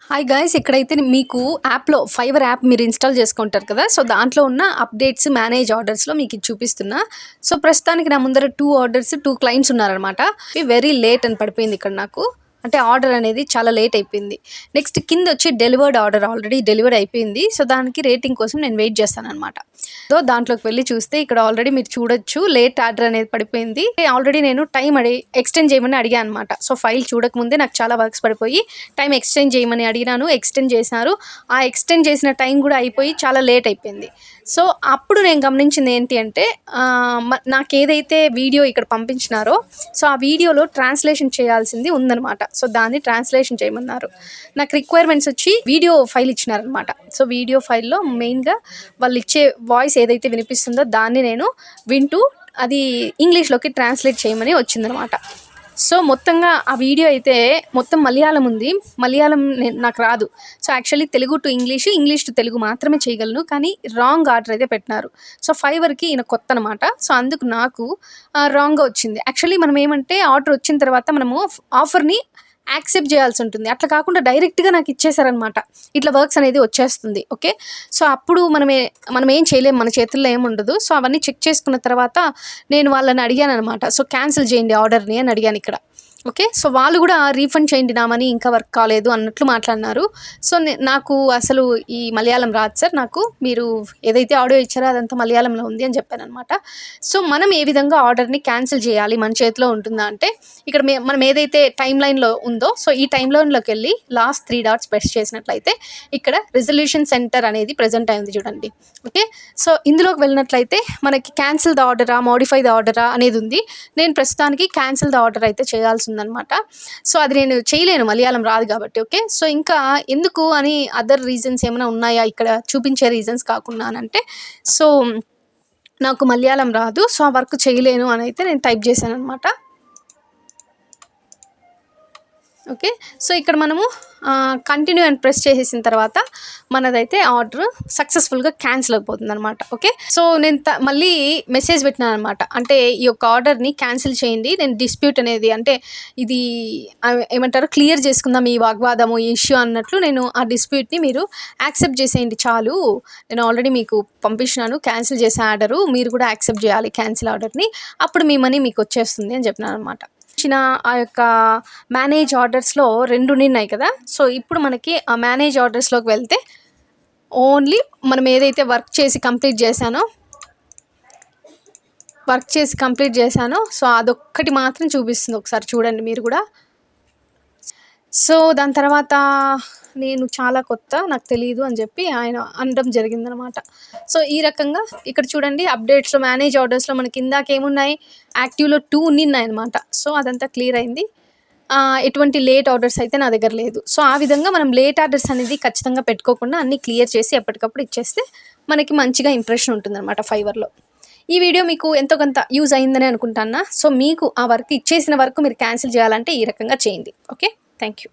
Hi guys, ఇక్కడైతే మీకు యాప్లో ఫైవర్ యాప్ మీరు ఇన్స్టాల్ చేసుకుంటారు కదా. సో దాంట్లో ఉన్న అప్డేట్స్ మేనేజ్ ఆర్డర్స్లో మీకు ఇది చూపిస్తున్నా. సో ప్రస్తుతానికి నా ముందర 2 ఆర్డర్స్ 2 క్లయింట్స్ ఉన్నారనమాట. వెరీ లేట్ అని పడిపోయింది ఇక్కడ నాకు, అంటే ఆర్డర్ అనేది చాలా లేట్ అయిపోయింది. నెక్స్ట్ కింద వచ్చి డెలివర్డ్ ఆర్డర్ ఆల్రెడీ డెలివర్ అయిపోయింది. సో దానికి రేటింగ్ కోసం నేను వెయిట్ చేస్తాను అనమాట. సో దాంట్లోకి వెళ్ళి చూస్తే ఇక్కడ ఆల్రెడీ మీరు చూడొచ్చు లేట్ ఆర్డర్ అనేది పడిపోయింది. ఆల్రెడీ నేను టైం ఎక్స్టెండ్ చేయమని అడిగాను అనమాట. సో ఫైల్ చూడకముందే నాకు చాలా వర్క్స్ పడిపోయి టైం ఎక్స్టెండ్ చేయమని అడిగినాను, ఎక్స్టెండ్ చేసినారు. ఆ ఎక్స్టెండ్ చేసిన టైం కూడా అయిపోయి చాలా లేట్ అయిపోయింది. సో అప్పుడు నేను గమనించింది ఏంటి అంటే, నాకు ఏదైతే వీడియో ఇక్కడ పంపించినారో సో ఆ వీడియోలో ట్రాన్స్లేషన్ చేయాల్సింది ఉందన్నమాట. సో దాన్ని ట్రాన్స్లేషన్ చేయమన్నారు. నాకు రిక్వైర్మెంట్స్ వచ్చి వీడియో ఫైల్ ఇచ్చినారనమాట. సో వీడియో ఫైల్లో మెయిన్గా వాళ్ళు ఇచ్చే వాయిస్ ఏదైతే వినిపిస్తుందో దాన్ని నేను వింటూ అది ఇంగ్లీష్లోకి ట్రాన్స్లేట్ చేయమని వచ్చిందనమాట. సో మొత్తంగా ఆ వీడియో అయితే మొత్తం మలయాళం ఉంది. మలయాళం నాకు రాదు. So actually Telugu to English, English to Telugu మాత్రమే చేయగలను. కానీ రాంగ్ ఆర్డర్ అయితే పెట్టినారు. సో ఫైవర్కి ఈయన కొత్త అనమాట. సో అందుకు నాకు రాంగ్గా వచ్చింది. యాక్చువల్లీ మనం ఏమంటే ఆర్డర్ వచ్చిన తర్వాత మనము ఆఫర్ని యాక్సెప్ట్ చేయాల్సి ఉంటుంది. అట్లా కాకుండా డైరెక్ట్గా నాకు ఇచ్చేసారనమాట. ఇట్లా వర్క్స్ అనేది వచ్చేస్తుంది. ఓకే, సో అప్పుడు మనం ఏం చేయలేము, మన చేతుల్లో ఏముండదు. సో అవన్నీ చెక్ చేసుకున్న తర్వాత నేను వాళ్ళని అడిగాను అనమాట. సో క్యాన్సిల్ చేయండి ఆర్డర్ని అని అడిగాను ఇక్కడ. ఓకే, సో వాళ్ళు కూడా రీఫండ్ చేయండి నా మనీ ఇంకా వర్క్ కాలేదు అన్నట్లు మాట్లాడినారు. సో నాకు అసలు ఈ మలయాళం రాదు సార్, నాకు మీరు ఏదైతే ఆడియో ఇచ్చారో అదంతా మలయాళంలో ఉంది అని చెప్పాను అనమాట. సో మనం ఏ విధంగా ఆర్డర్ని క్యాన్సిల్ చేయాలి మన చేతిలో ఉంటుందా అంటే, ఇక్కడ మనం ఏదైతే టైం లైన్లో ఉందో సో ఈ టైం లైన్లోకి వెళ్ళి లాస్ట్ 3 డాట్స్ ప్రెస్ చేసినట్లయితే ఇక్కడ రిజల్యూషన్ సెంటర్ అనేది ప్రజెంట్ అయింది చూడండి. ఓకే, సో ఇందులోకి వెళ్ళినట్లయితే మనకి క్యాన్సిల్ ద ఆర్డరా మోడిఫై ద ఆర్డరా అనేది ఉంది. నేను ప్రస్తుతానికి క్యాన్సిల్ ద ఆర్డర్ అయితే చేయాల్సి ఉందన్నమాట. సో అది నేను చేయలేను, మలయాళం రాదు కాబట్టి. ఓకే, సో ఇంకా ఎందుకు అని అదర్ రీజన్స్ ఏమైనా ఉన్నాయా ఇక్కడ చూపించే రీజన్స్ కాకుండా అని అంటే, సో నాకు మలయాళం రాదు, సో ఆ వర్క్ చేయలేను అని అయితే నేను టైప్ చేశాను అనమాట. ఓకే, సో ఇక్కడ మనము కంటిన్యూ అని ప్రెస్ చేసేసిన తర్వాత మనదైతే ఆర్డర్ సక్సెస్ఫుల్గా క్యాన్సిల్ అయిపోతుంది అనమాట. ఓకే, సో నేను మళ్ళీ మెసేజ్ పెట్టినాను అనమాట. అంటే ఈ యొక్క ఆర్డర్ని క్యాన్సిల్ చేయండి, నేను డిస్ప్యూట్ అనేది అంటే ఇది ఏమంటారు క్లియర్ చేసుకుందాం ఈ వాగ్వాదము ఈ ఇష్యూ అన్నట్లు నేను ఆ డిస్ప్యూట్ని మీరు యాక్సెప్ట్ చేసేయండి చాలు, నేను ఆల్రెడీ మీకు పంపించినాను క్యాన్సిల్ చేసే ఆర్డరు, మీరు కూడా యాక్సెప్ట్ చేయాలి క్యాన్సిల్ ఆర్డర్ని, అప్పుడు మీ మనీ మీకు వచ్చేస్తుంది అని చెప్పినాను అనమాట. ఆ యొక్క మేనేజ్ ఆర్డర్స్లో 2 ఉన్నాయి కదా. సో ఇప్పుడు మనకి ఆ మేనేజ్ ఆర్డర్స్లోకి వెళ్తే ఓన్లీ మనం ఏదైతే వర్క్ చేసి కంప్లీట్ చేశానో సో అదొక్కటి మాత్రం చూపిస్తుంది. ఒకసారి చూడండి మీరు కూడా. సో దాని తర్వాత నేను చాలా కొత్త, నాకు తెలియదు అని చెప్పి ఆయన అనడం జరిగిందనమాట. సో ఈ రకంగా ఇక్కడ చూడండి అప్డేట్స్లో మేనేజ్ ఆర్డర్స్లో మనకి ఇందాక ఏమున్నాయి, యాక్టివ్లో 2 ఉన్నాయి అనమాట. సో అదంతా క్లియర్ అయింది. ఎటువంటి లేట్ ఆర్డర్స్ అయితే నా దగ్గర లేదు. సో ఆ విధంగా మనం లేట్ ఆర్డర్స్ అనేది ఖచ్చితంగా పెట్టుకోకుండా అన్నీ క్లియర్ చేసి ఎప్పటికప్పుడు ఇచ్చేస్తే మనకి మంచిగా ఇంప్రెషన్ ఉంటుందన్నమాట ఫైవర్లో. ఈ వీడియో మీకు ఎంతో కొంత యూజ్ అయిందని అనుకుంటున్నా. సో మీకు ఆ వర్క్ ఇచ్చేసిన వర్క్ మీరు క్యాన్సిల్ చేయాలంటే ఈ రకంగా చేయండి. Okay, thank you.